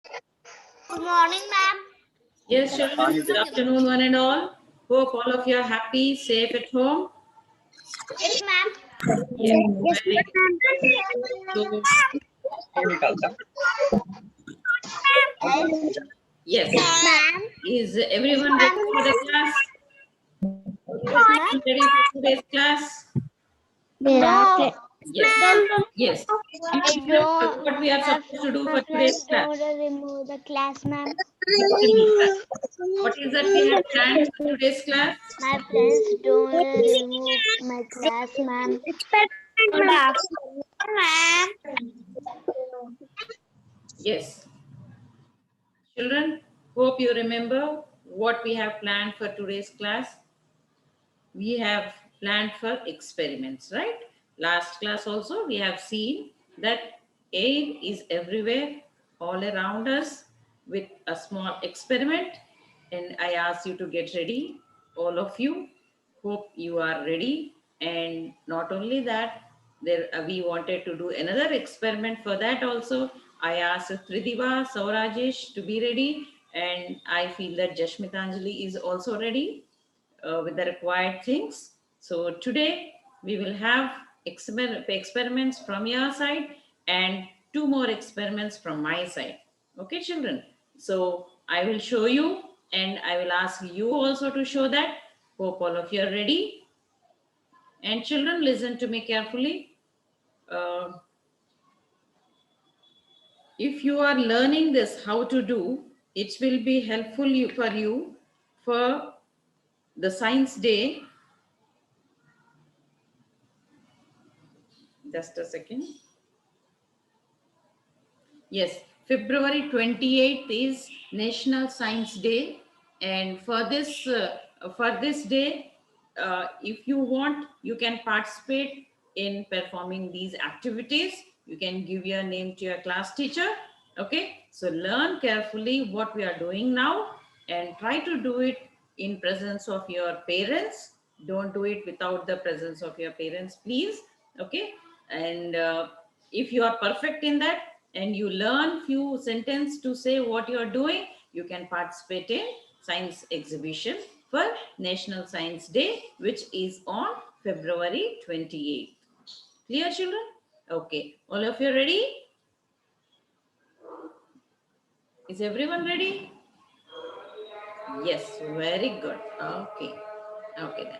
Good morning, ma'am. Yes, children, good afternoon, one and all. Hope all of you are happy, safe at home. Yes, ma'am. Yes, Yes, very good. So, yes, ma'am. is everyone ready for the class? Yes, ma'am. Everyone ready for today's class? No. Yes, yes. I Children, what we are don't. supposed to do My for today's friends class? don't remove the class, ma'am. What is that we have planned for today's class? My friends don't remove my class, ma'am. Good afternoon, ma'am. Yes. Children, hope you remember what we have planned for today's class. We have planned for experiments, right? Last class also we have seen that air is everywhere, all around us, with a small experiment. And I asked you to get ready, all of you. Hope you are ready. And not only that, there we wanted to do another experiment. For that also, I asked Tridiva, Saurajesh to be ready, and I feel that Jashmitanjali is also ready with the required things. So today we will have experiments from your side and two more experiments from my side. Okay, children. So I will show you and I will ask you also to show that. Hope all of you are ready. And children, listen to me carefully. Uh, if you are learning this, how to do, it will be helpful for you for the science day. Just a second. Yes, February 28th is National Science Day, and for this day, if you want, you can participate in performing these activities. You can give your name to your class teacher. Okay, so learn carefully what we are doing now, and try to do it in presence of your parents. Don't do it without the presence of your parents, please. Okay, and if you are perfect in that and you learn few sentences to say what you are doing, you can participate in science exhibition for National Science Day, which is on February 28th. Clear, children? Okay, all of you ready? Is everyone ready? Yes, very good. Okay, okay then.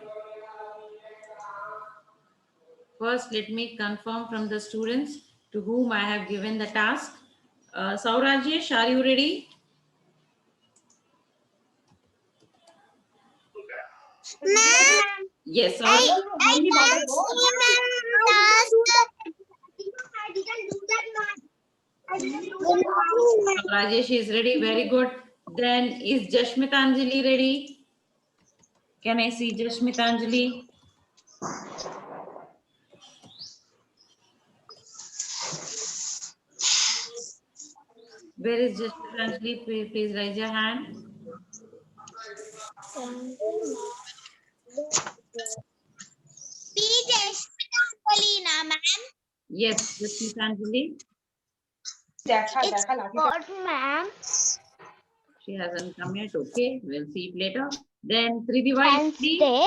First, let me confirm from the students to whom I have given the task. Saurajesh, are you ready? Ma'am, Yes, I Saurajesh. can't see I didn't do that, ma'am. I didn't do that. Rajesh is ready. Very good. Then is Jashmitanjali ready? Can I see Jashmitanjali? Where is Jashmitanjali? Please raise your hand. Ma'am. Yes, Jashmitanjali. It's what, ma'am? She hasn't come yet. Okay, we'll see it later. Then Tridiva is Science ready. Day.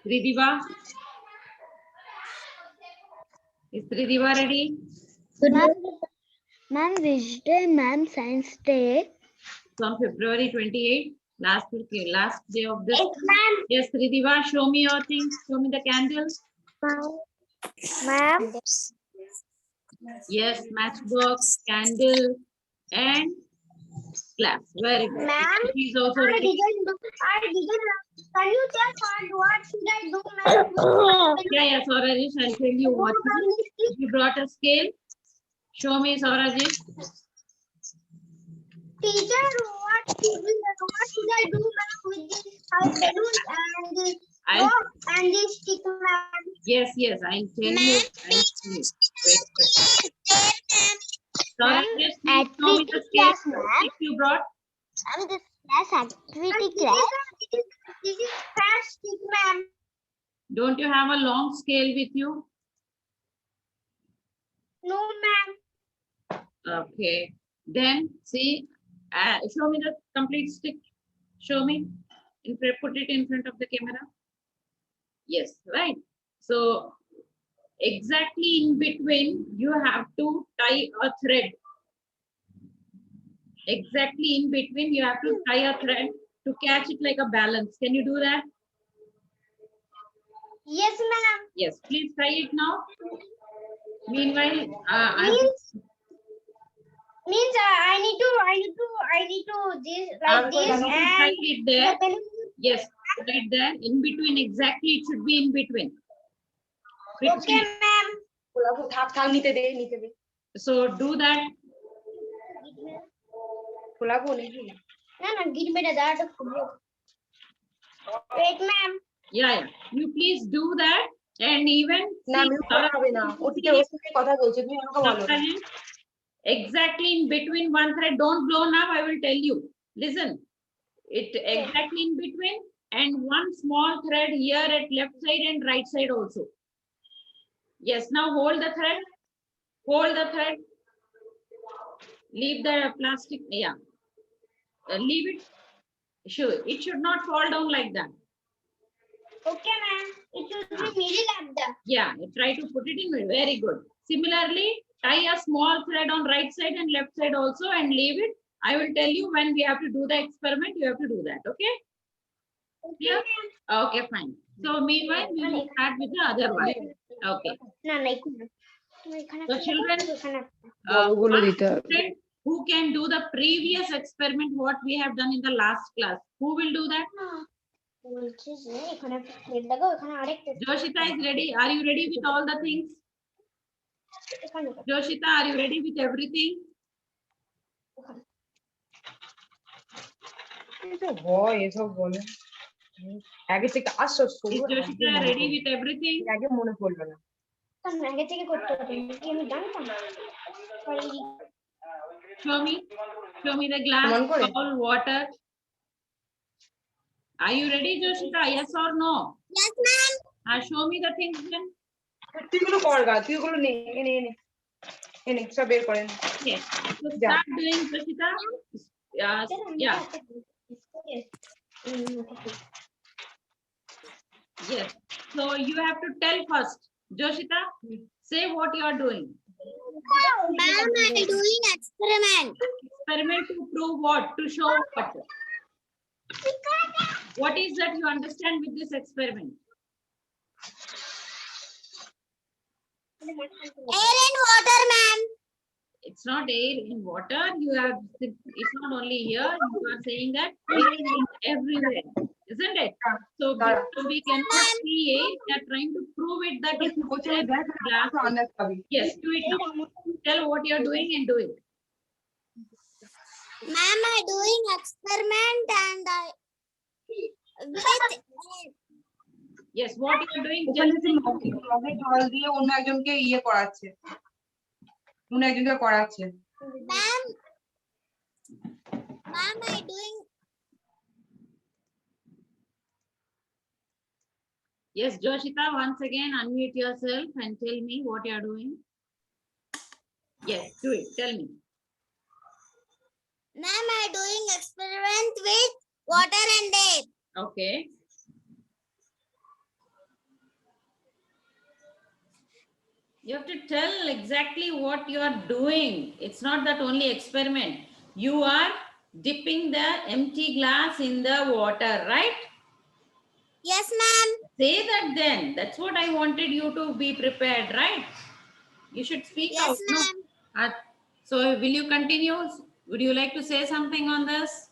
Tridiva. Is Tridiva ready? Ma'am, which day, ma'am? Science Day. It's on February 28th. Last day of this. Yes, ma'am. Yes, Tridiva, show me your thing. Show me the candle. Ma'am. Yes, matchbox, candle, and clap. Very good. Ma'am, She's also I ready. didn't do. Can you tell what should I do, ma'am? Yeah, Saurajesh, I'll tell you what to do. If you brought a scale, show me, Saurajesh. Teacher, what should I do, ma'am, with this balloon and this rope and this stick, ma'am? Yes, I'll tell you. I'll tell you. Wait. Saurajesh, please show me the scale. If you brought. Ma'am, this class activity class. This is fast stick, ma'am. Don't you have a long scale with you? No, ma'am. Okay. Then see, show me the complete stick. Show me. Put it in front of the camera. Yes, right. So exactly in between, you have to tie a thread. Exactly in between, you have to tie a thread to catch it like a balance. Can you do that? Yes, ma'am. Yes, please try it now. Meanwhile, Means I need to this like this try and it there. the balloon. Yes, right there. In between, exactly, it should be in between. Okay, ma'am. So do that. No, give me that. Wait, ma'am. Yeah. You please do that. And even exactly in between one thread. Don't blow now. I will tell you. Listen. It exactly in between and one small thread here at left side and right side also. Yes. Now hold the thread. Hold the thread. Leave the plastic. Yeah. Leave it. Sure. It should not fall down like that. Okay, ma'am. It should be middle at the. Yeah, try to put it in. Very good. Similarly, tie a small thread on right side and left side also and leave it. I will tell you when we have to do the experiment, you have to do that. Okay? Yeah? Okay, fine. So meanwhile, we will start with the other one. Okay. So children, who can do the previous experiment what we have done in the last class? Who will do that? Joshita is ready. Are you ready with all the things? Joshita, are you ready with everything? Is Joshita ready with everything? Show me the glass, bowl, water. Are you ready, Joshita? Yes or no? Yes, ma'am. Show me the things then. Yes. So start doing, Joshita. Yeah. Yes. So you have to tell first. Joshita, say what you are doing. Ma'am, I'm doing experiment. Experiment to prove what? To show what? What is that you understand with this experiment? Air and water, ma'am. It's not air in water. You have. It's not only here. You are saying that air is everywhere, isn't it? So because we cannot see air, we are trying to prove it that it's glass. Yes, do it now. Tell what you are doing and do it. Ma'am, I'm doing experiment and with air. Yes, what you are doing? Ma'am, I'm doing. Yes, Joshita, once again unmute yourself and tell me what you are doing. Yes, do it. Tell me. Ma'am, I'm doing experiment with water and air. Okay. You have to tell exactly what you are doing. It's not that only experiment. You are dipping the empty glass in the water, right? Yes, ma'am. Say that then. That's what I wanted you to be prepared, right? You should speak out. Yes, ma'am. So will you continue? Would you like to say something on this?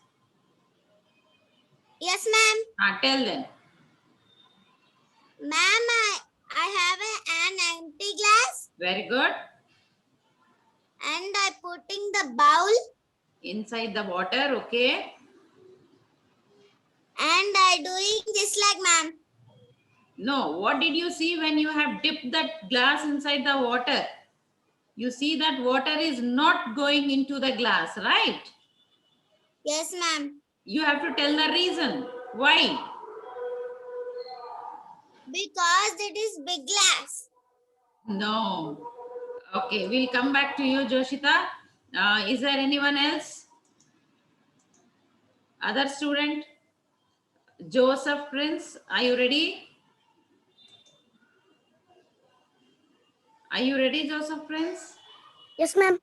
Yes, ma'am. Tell them. Ma'am, I have an empty glass. Very good. And I putting the bowl. Inside the water, okay. And I doing this like ma'am. No, what did you see when you have dipped that glass inside the water? You see that water is not going into the glass, right? Yes, ma'am. You have to tell the reason. Why? Because it is big glass. No. Okay, we'll come back to you, Joshita. Is there anyone else? Other student? Joseph Prince, are you ready? Are you ready, Joseph Prince? Yes, ma'am.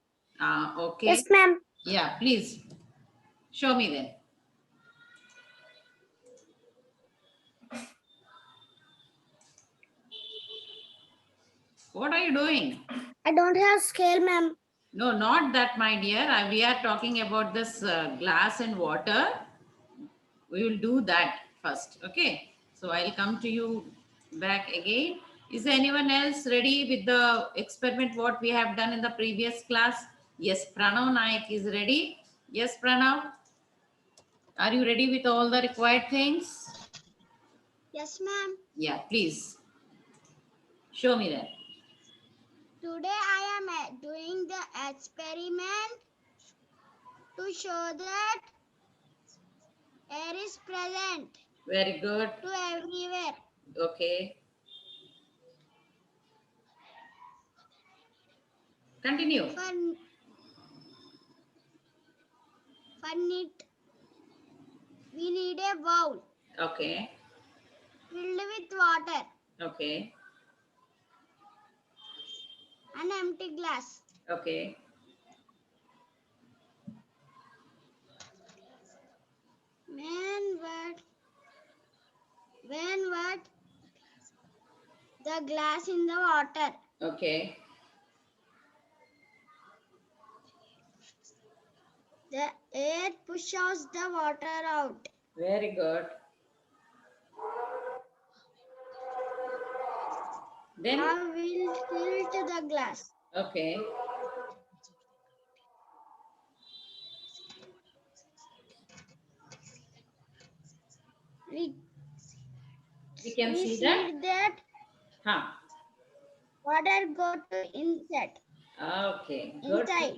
Okay. Yes, ma'am. Yeah, please show me then. What are you doing? I don't have scale, ma'am. No, not that, my dear. We are talking about this glass and water. We will do that first. Okay. So I'll come to you back again. Is there anyone else ready with the experiment what we have done in the previous class? Yes, Pranav Nayak is ready. Yes, Pranav. Are you ready with all the required things? Yes, ma'am. Yeah, please show me that. Today I am doing the experiment to show that air is present Very good. to everywhere. Okay. Continue. For it, we need a bowl Okay. filled with water Okay. and empty glass. Okay. When wet the glass in the water, Okay. the air pushes the water out. Very good. Then, Now we'll tilt the glass. okay. We can see that. that Huh. water go to inside. Okay. Good. Inside.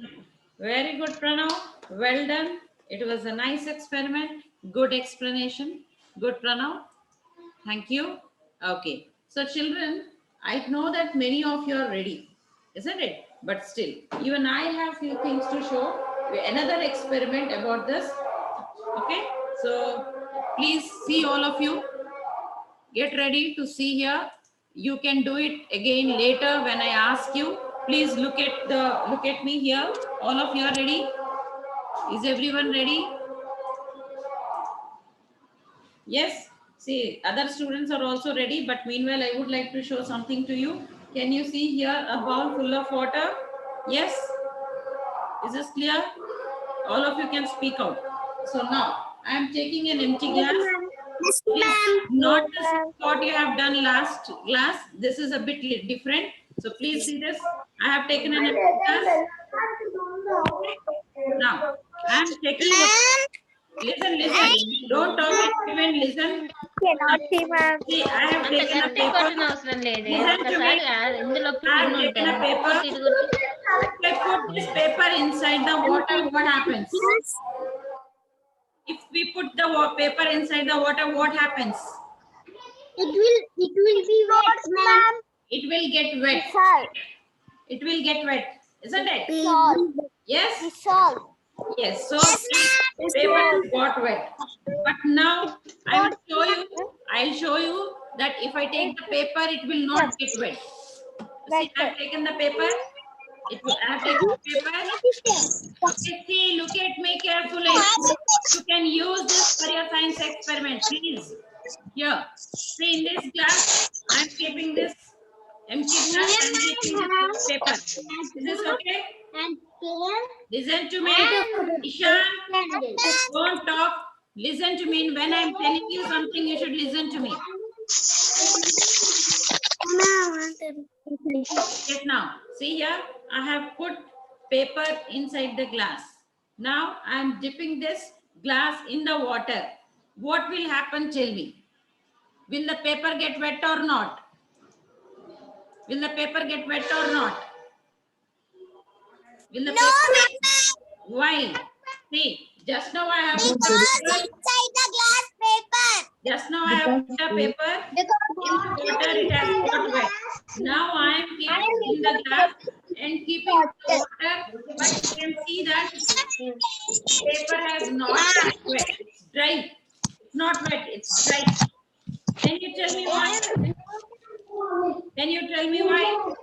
Very good, Pranav. Well done. It was a nice experiment. Good explanation. Good, Pranav. Thank you. Okay. So, children, I know that many of you are ready, isn't it? But still, even I have few things to show. Another experiment about this. Okay. So, please see all of you. Get ready to see here. You can do it again later when I ask you. Please look at me here. All of you are ready? Is everyone ready? Yes. See, other students are also ready, but meanwhile, I would like to show something to you. Can you see here a bowl full of water? Yes. Is this clear? All of you can speak out. So now I am taking an empty glass. Yes, Please, ma'am. not what you have done last class. This is a bit different. So please see this. I have taken an empty glass. Now I am taking. Listen. Don't talk. Even listen. See, I have taken a paper. Listen to me. I have taken a paper. If I put this paper inside the water, what happens? If we put the paper inside the water, what happens? It will be wet, ma'am. It will get wet. It will get wet, isn't it? Yes. Yes. So paper got wet. But now I'll show you that if I take the paper, it will not get wet. See, I've taken the paper. I have taken the paper. Okay, see, look at me carefully. You can use this for your science experiment, please. Here, see, in this glass, I'm keeping this empty glass and keeping this paper. Is this okay? Listen to me. Ishan, don't talk. Listen to me. When I'm telling you something, you should listen to me. Yes, now, see here, I have put paper inside the glass. Now, I am dipping this glass in the water. What will happen, tell me? Will the paper get wet or not? Will the paper get wet or not? Will the paper? Why? See, just now I have put inside the glass paper. Just now I have put the paper in the water, it has got wet. Now I am keeping in the glass and keeping water, but you can see that paper has not wet. It's dry. It's not wet. It's dry. Can you tell me why? Can you tell me why?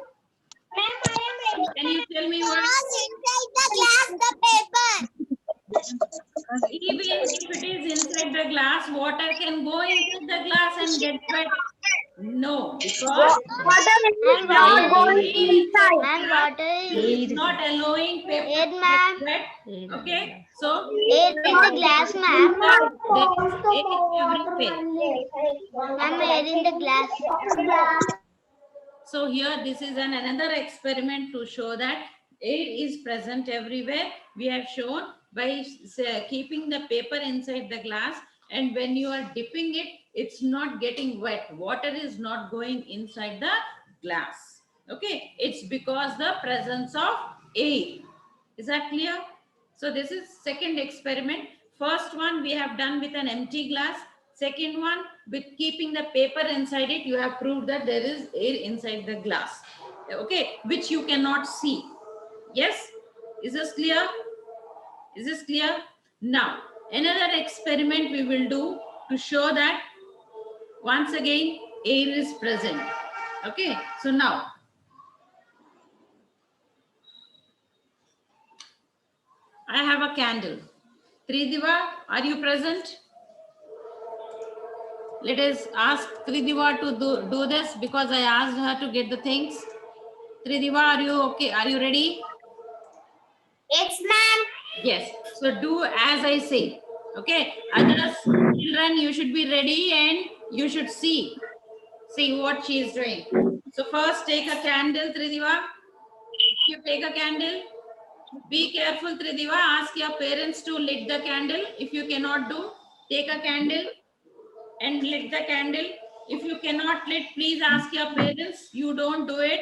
Can you tell me why? Inside the glass, the paper. Even if it is inside the glass, water can go inside the glass and get wet. No, because Water is not going inside. And water is not allowing paper Air, to ma'am. get wet. Okay, so Air in the glass, ma'am. there is air everywhere. Ma'am, air in the glass. So here this is another experiment to show that air is present everywhere. We have shown by keeping the paper inside the glass, and when you are dipping it, it's not getting wet. Water is not going inside the glass. Okay, it's because the presence of air. Is that clear? So this is second experiment. First one we have done with an empty glass. Second one, with keeping the paper inside it, you have proved that there is air inside the glass. Okay, which you cannot see. Yes? Is this clear? Is this clear? Now, another experiment we will do to show that once again air is present. Okay, so now I have a candle. Tridiva, are you present? Let us ask Tridiva to do this because I asked her to get the things. Tridiva, are you okay? Are you ready? Yes, ma'am. Yes. So do as I say. Okay. Others, children, you should be ready and you should see what she is doing. So first take a candle, Tridiva. You take a candle. Be careful, Tridiva. Ask your parents to lit the candle. If you cannot do, take a candle and lit the candle. If you cannot lit, please ask your parents. You don't do it.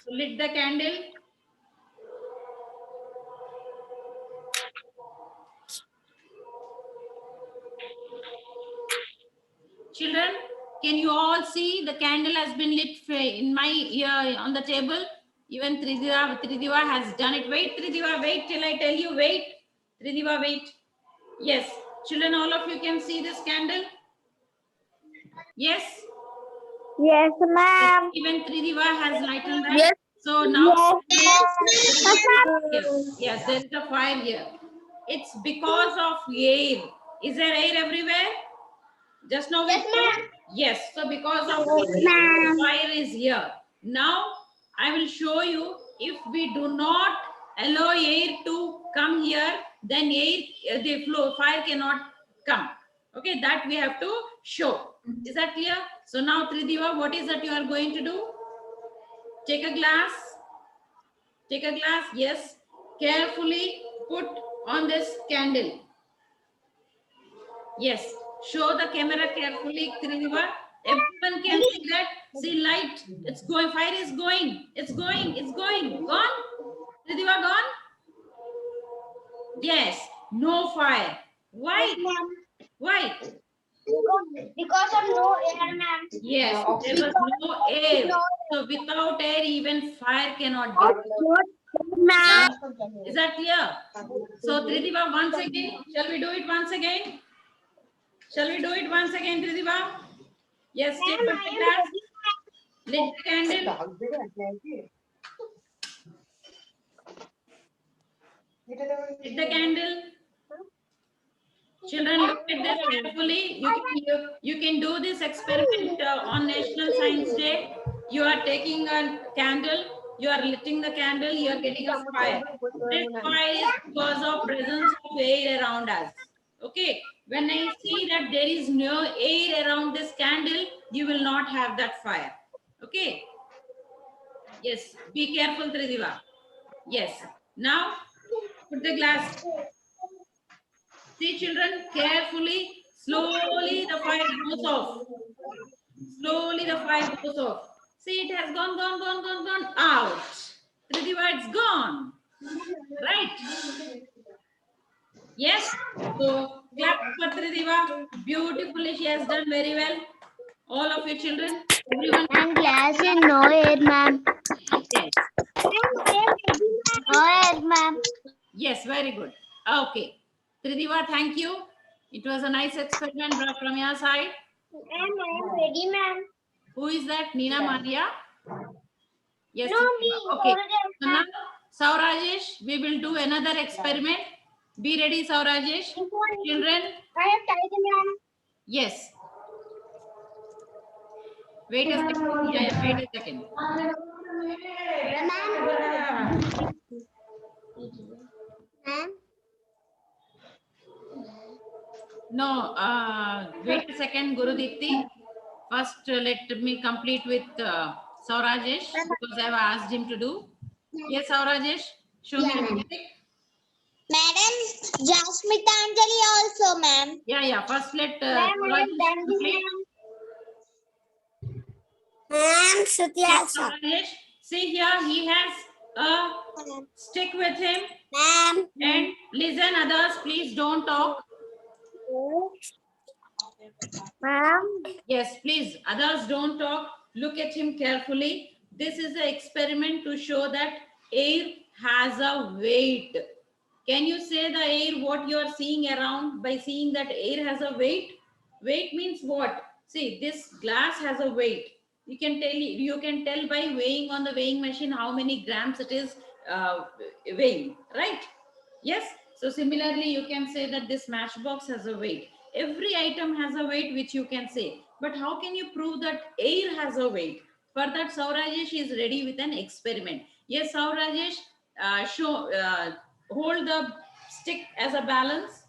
So lit the candle. Children, can you all see the candle has been lit in my ear on the table? Even Tridiva has done it. Wait, Tridiva, wait till I tell you. Wait, Tridiva, wait. Yes, children, all of you can see this candle. Yes. Yes, ma'am. Even Tridiva has lightened that. Yes. So now, Yes. yes, there is a fire here. It's because of air. Is there air everywhere? Just now. Yes, ma'am. Yes. So because of Yes, ma'am. fire is here. Now I will show you, if we do not allow air to come here, then the fire cannot come. Okay, that we have to show. Is that clear? So now Tridiva, what is that you are going to do? Take a glass. Take a glass. Yes. Carefully put on this candle. Yes. Show the camera carefully, Tridiva. Everyone can see that. See light. It's going. Fire is going. It's going. It's going. Gone. Tridiva gone. Yes. No fire. Why? Why? Because of no air, ma'am. Yes. There was no air. So without air, even fire cannot get. Ma'am. Is that clear? So Tridiva, once again, shall we do it once again? Shall we do it once again, Tridiva? Yes, take the glass, lit the candle. Lit the candle. Children, look at this carefully. You can do this experiment on National Science Day. You are taking a candle, you are lighting the candle, you are getting a fire. This fire is because of presence of air around us. Okay, when I see that there is no air around this candle, you will not have that fire. Okay. Yes, be careful, Tridiva. Yes. Now, put the glass. See, children, carefully, slowly the fire goes off. Slowly the fire goes off. See, it has gone out. Tridiva, it's gone. Right? Yes. So clap for Tridiva. Beautifully, she has done very well. All of you children, everyone. And glass in no air, ma'am. Yes. No air, ma'am. Yes, very good. Okay. Tridiva, thank you. It was a nice experiment brought from your side. I am ready, ma'am. Who is that? Nina Maria? Yes. No, me. Okay. So now, Saurajesh, we will do another experiment. Be ready, Saurajesh. Children, I have tied, ma'am. yes. Wait a second. Yeah, wait a second. Ma'am. No, wait a second, Guru Dipti. First, let me complete with Saurajesh because I have asked him to do. Yes, Saurajesh, show me the music. Madam, Jasmita Anjali also, ma'am. Yeah. First, let Ma'am, I have Saurajesh done this, complete. ma'am. Ma'am, Shruti Yes, also. Saurajesh. See here, he has a stick with him. Ma'am. And listen, others, please don't talk. Ma'am. Yes, please, others don't talk. Look at him carefully. This is an experiment to show that air has a weight. Can you say the air what you are seeing around by seeing that air has a weight? Weight means what? See, this glass has a weight. You can tell by weighing on the weighing machine how many grams it is weighing, right? Yes. So similarly, you can say that this matchbox has a weight. Every item has a weight which you can say. But how can you prove that air has a weight? For that, Saurajesh is ready with an experiment. Yes, Saurajesh, hold the stick as a balance.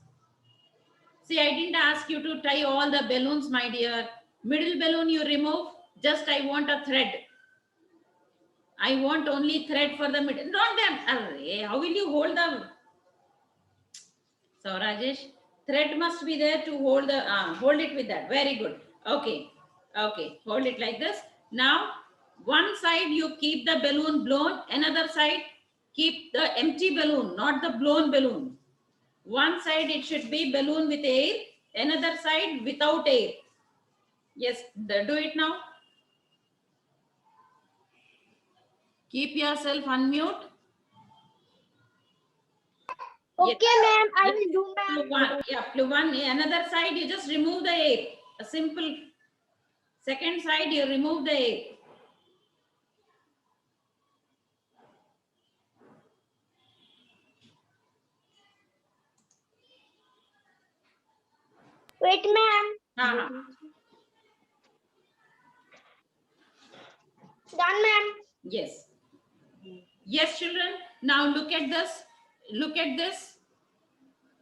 See, I didn't ask you to tie all the balloons, my dear. Middle balloon you remove. Just I want a thread. I want only thread for the middle. Not them. Array, how will you hold the... So Rajesh, thread must be there to hold the hold it with that. Very good. Okay. Hold it like this. Now, one side you keep the balloon blown, another side keep the empty balloon, not the blown balloon. One side it should be balloon with air, another side without air. Yes, do it now. Keep yourself unmute. Okay, ma'am. I will do, ma'am. Another side you just remove the air. A simple second side you remove the air. Wait, ma'am. Uh-huh. Done, ma'am. Yes. Yes, children. Now look at this. Look at this.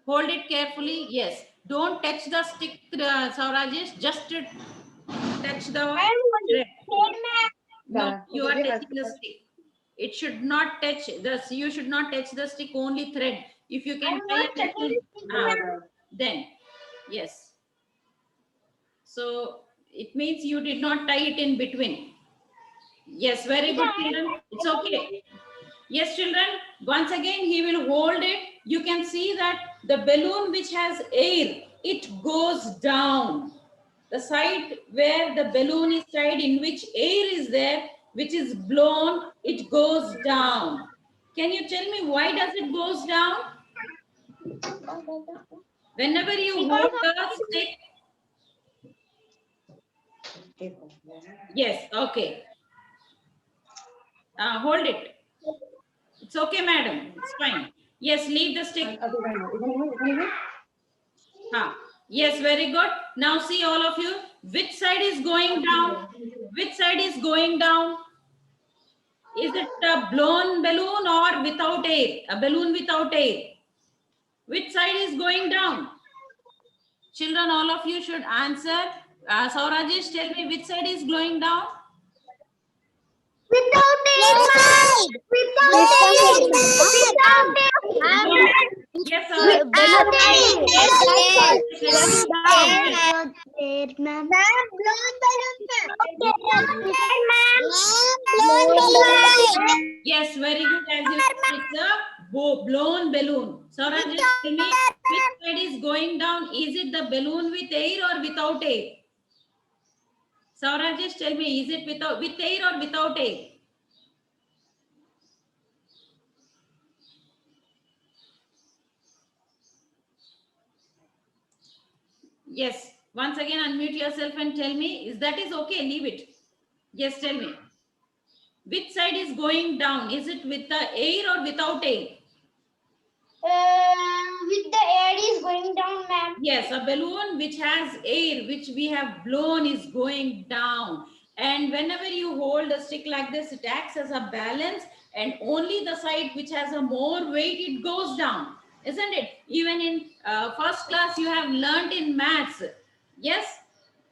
Hold it carefully. Yes. Don't touch the stick, Saurajesh. Just touch the I am thread. holding ma'am. No, you are touching the stick. It should not touch this. You should not touch the stick, only thread. If you can I'm tie not a touching little, the stick, ma'am. then yes. So it means you did not tie it in between. Yes, very good, children. It's okay. Yes, children. Once again, he will hold it. You can see that the balloon which has air, it goes down. The side where the balloon is tied, in which air is there, which is blown, it goes down. Can you tell me why does it goes down? Whenever you hold the stick. Yes, okay. Hold it. It's okay, madam. It's fine. Yes, leave the stick. Yes, very good. Now see all of you. Which side is going down? Which side is going down? Is it a blown balloon or without air? A balloon without air. Which side is going down? Children, all of you should answer. Saurajesh, tell me which side is going down? Without it, ma'am. Without it. Yes, sir. Ma'am, blown balloon, ma'am. Yes, very good. As you said, it's a blown balloon. Saurajesh, tell me which side is going down? Is it the balloon with air or without air? Saura, just tell me, is it with air or without air? Yes. Once again, unmute yourself and tell me. Is that is okay? Leave it. Yes, tell me. Which side is going down? Is it with the air or without air? With the air is going down, ma'am. Yes, a balloon which has air, which we have blown, is going down. And whenever you hold a stick like this, it acts as a balance, and only the side which has a more weight, it goes down. Isn't it? Even in first class, you have learned in maths. Yes,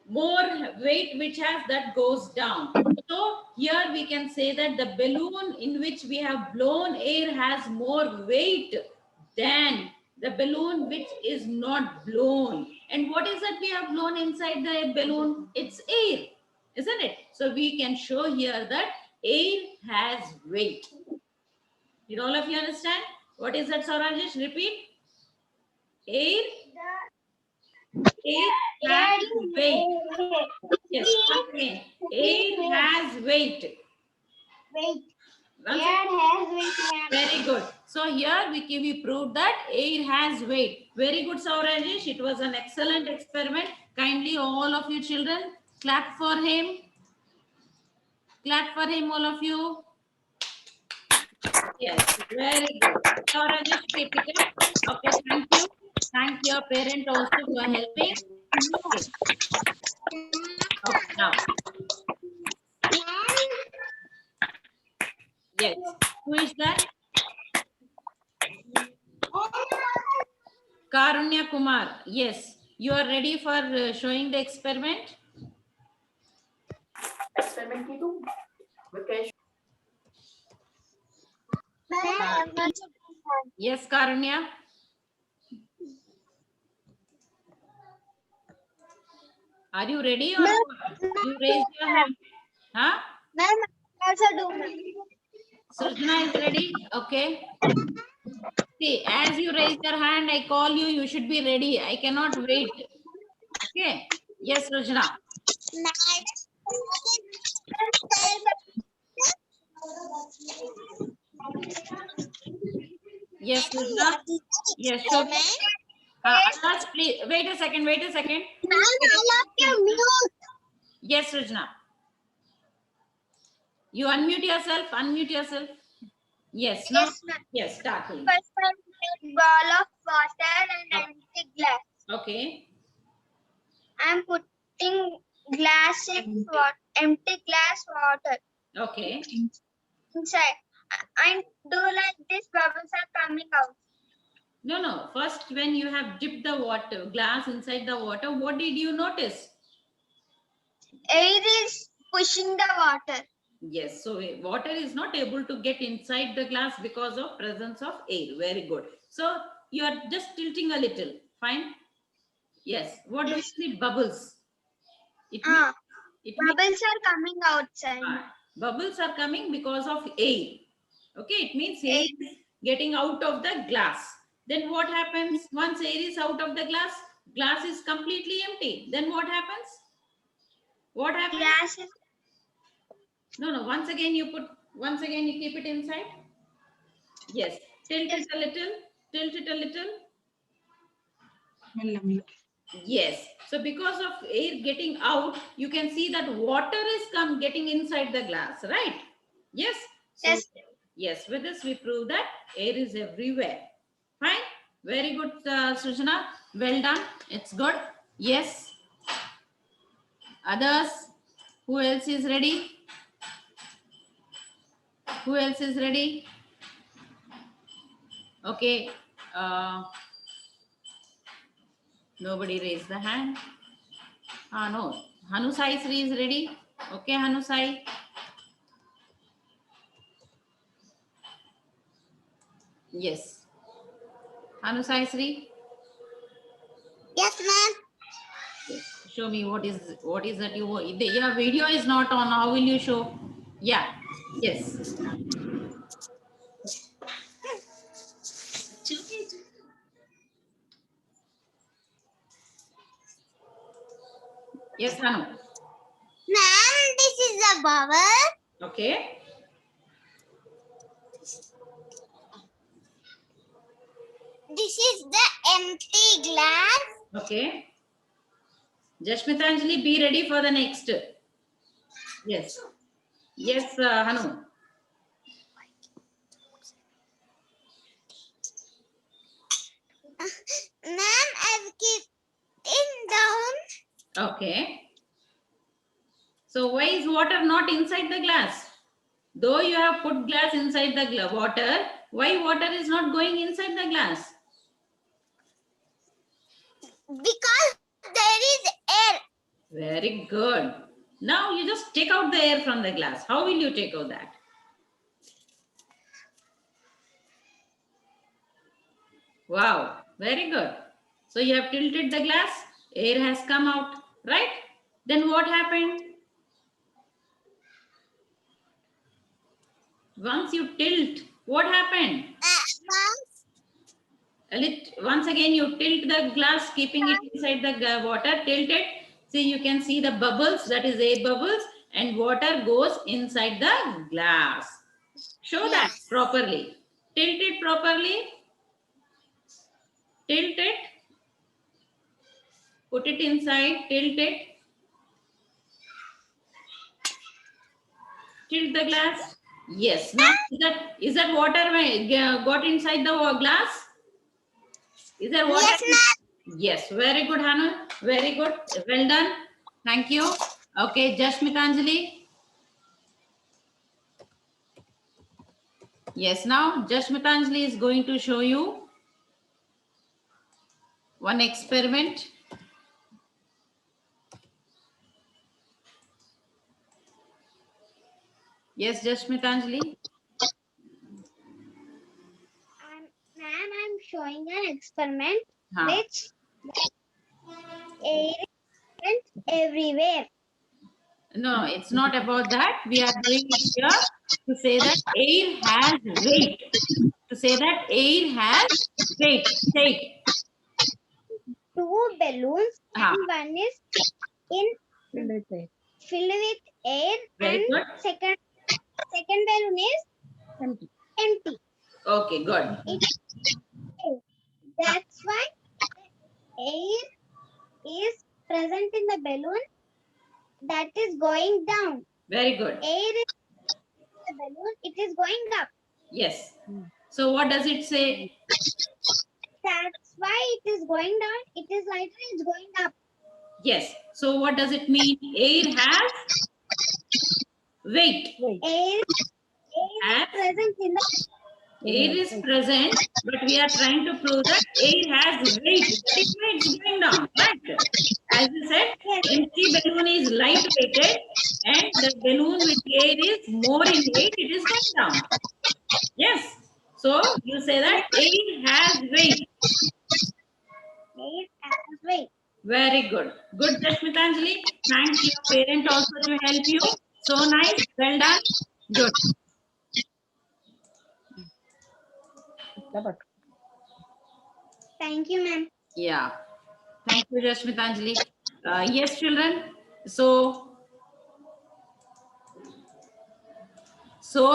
more weight which has that goes down. So here we can say that the balloon in which we have blown air has more weight than the balloon which is not blown. And what is that we have blown inside the balloon? It's air, isn't it? So we can show here that air has weight. Did all of you understand? What is that, Saurajesh? Repeat. Air has weight. Yes, okay. Air has weight. Wait. Once Air has weight, ma'am. Very good. So here we proved that air has weight. Very good, Saurajesh. It was an excellent experiment. Kindly, all of you children, clap for him. Clap for him, all of you. Yes, very good. Saurajesh, keep it up. Okay, thank you. Thank your parent also for helping. Okay. Okay, now. Yes. Who is that? Karunya Kumar. Yes. You are ready for showing the experiment? Experiment की तू vacation Yes, Karunya. Are you ready or you raise your hand? Huh? Ma'am, also do, ma'am. Srijana is ready? Okay. See, as you raise your hand, I call you. You should be ready. I cannot wait. Okay. Yes, Srijana. Yes, Srijana. Yes, sure. Anas, please wait a second. Wait a second. Ma'am, I love your mute. Yes, Srijana. You unmute yourself. Unmute yourself. Yes. Now. Yes, ma'am. Yes. Start. Please. First, I take ball of water and empty glass. Okay. I'm putting glass in empty glass water Okay. inside. I do like this, bubbles are coming out. No. First, when you have dipped the water glass inside the water, what did you notice? Air is pushing the water. Yes. So water is not able to get inside the glass because of presence of air. Very good. So you are just tilting a little. Fine. Yes. What do you see? Bubbles. It means, Bubbles are coming outside. Bubbles are coming because of air. Okay. It means air is getting out of the glass. Then what happens? Once air is out of the glass is completely empty. Then what happens? What happens? Glass is No. Once again you keep it inside. Yes. Tilt it a little. Tilt it a little. Yes. So because of air getting out, you can see that water is getting inside the glass, right? Yes. So, Yes. Yes. With this, we prove that air is everywhere. Fine. Very good, Srijana. Well done. It's good. Yes. Others? Who else is ready? Who else is ready? Okay. Nobody raised the hand. No. Hanusai Sri is ready. Okay, Hanusai. Yes. Hanusai Sri. Yes, ma'am. Yes. Show me what is that you your video is not on. How will you show? Yeah. Yes. Yes, Hanu. Ma'am, the bubble. Okay. This is the empty glass. Okay. Jashmitanjali, be ready for the next. Yes. Yes, Hanu. Ma'am, I've kept it down. Okay. So why is water not inside the glass? Though you have put glass inside the water, why water is not going inside the glass? Because there is air. Very good. Now you just take out the air from the glass. How will you take out that? Wow, very good. So you have tilted the glass, air has come out, right? Then what happened? Once you tilt, what happened? Once again, you tilt the glass, keeping it inside the water, tilt it. See, you can see the bubbles, that is air bubbles, and water goes inside the glass. Show that properly. Tilt it properly. Tilt it. Put it inside, tilt it. Tilt the glass. Yes. Now, is that water got inside the glass? Is there water? Yes, ma'am. Yes. Very good, Hanu. Very good. Well done. Thank you. Okay, Jashmitanjali. Yes, now Jashmitanjali is going to show you one experiment. Yes, Jashmitanjali. Ma'am, I'm showing an experiment Huh. which air is everywhere. No, it's not about that. We are doing it here to say that air has weight. To say that air has weight. Say it. Two balloons Ah. and one is filled with air Very and good. second balloon is empty. Okay, good. That's why air is present in the balloon that is going down. Very good. Air is in the balloon, it is going up. Yes. So what does it say? That's why it is going down. It is lighter, it's going up. Yes. So what does it mean? Air has weight. Air Has- is present in the Air is present, but we are trying to prove that air has weight. That is why it's going down, right? As you said, empty balloon is light weighted, and the balloon with air is more in weight. It is going down. Yes. So you say that air has weight. air has weight. Very good. Good, Jashmitanjali. Thanks to your parent also to help you. So nice. Well done. Good. Thank you, ma'am. Yeah. Thank you, Jashmitanjali. Yes, children. So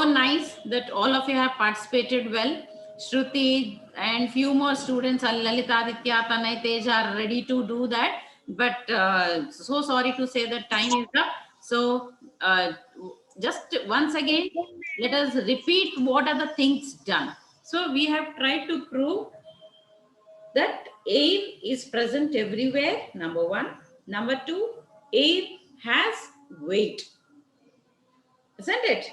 nice that all of you have participated well. Shruti and few more students, Lalita, Aditya, Tanay, Tej are ready to do that. But so sorry to say that time is up. So just once again, let us repeat what are the things done. So we have tried to prove that air is present everywhere, number one. Number two, air has weight. Isn't it?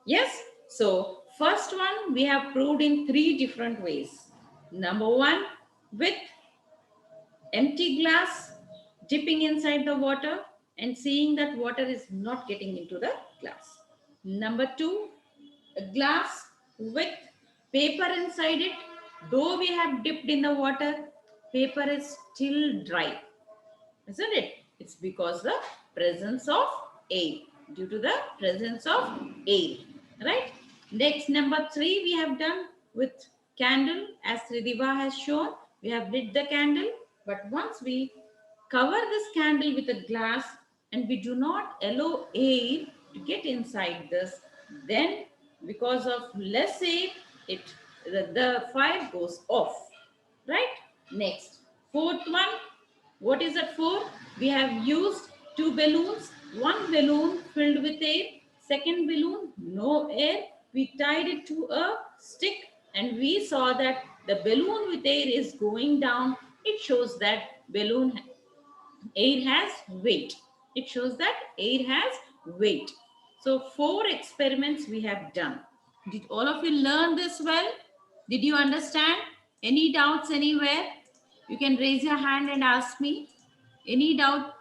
Yes. So first one we have proved in three different ways. Number one, with empty glass, dipping inside the water and seeing that water is not getting into the glass. Number two, a glass with paper inside it. Though we have dipped in the water, paper is still dry. Isn't it? It's because the presence of air. Due to the presence of air. Right? Next, number three, we have done with candle. As Sridhiva has shown, we have lit the candle. But once we cover this candle with a glass and we do not allow air to get inside this. Then because of less air, the fire goes off. Right? Next, fourth one. What is that for? We have used two balloons. One balloon filled with air. Second balloon, no air. We tied it to a stick and we saw that the balloon with air is going down. It shows that air has weight. It shows that air has weight. So 4 experiments we have done. Did all of you learn this well? Did you understand? Any doubts anywhere? You can raise your hand and ask me. Any doubt?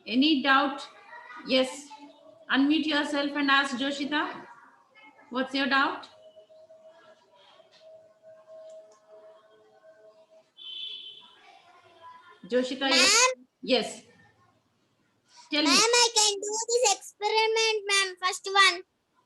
Any doubt? Yes. Unmute yourself and ask Joshita. What's your doubt? Joshita, Ma'am, yes. Tell me. ma'am, I can do this experiment, ma'am. First one.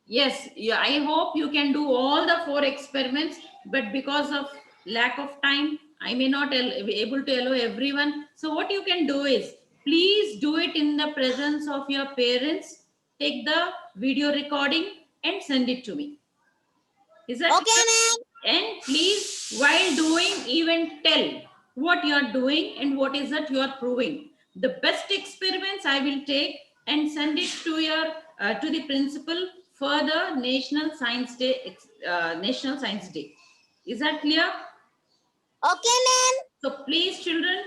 Yes, yeah, I hope you can do all the 4 experiments, but because of lack of time, I may not be able to allow everyone. So what you can do is, please do it in the presence of your parents. Take the video recording and send it to me. Is that Okay, clear? ma'am. And please, while doing, even tell what you are doing and what is that you are proving. The best experiments I will take and send it to your to the principal for the National Science Day. National Science Day. Is that clear? Okay, ma'am. So please, children,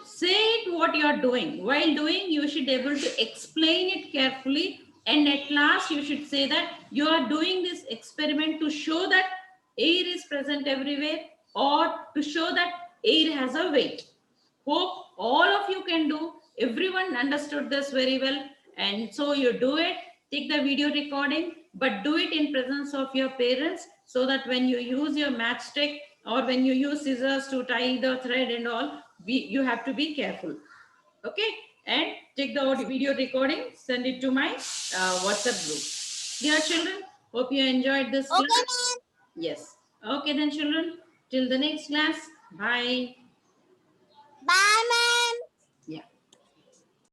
say it what you are doing. While doing, you should be able to explain it carefully. And at last, you should say that you are doing this experiment to show that air is present everywhere or to show that air has a weight. Hope all of you can do. Everyone understood this very well. And so you do it, take the video recording, but do it in presence of your parents so that when you use your matchstick or when you use scissors to tie the thread and all, you have to be careful. Okay? And take the audio video recording, send it to my WhatsApp group. Dear children, hope you enjoyed this Okay, class. ma'am. Yes. Okay then children, till the next class. Bye. Bye, ma'am.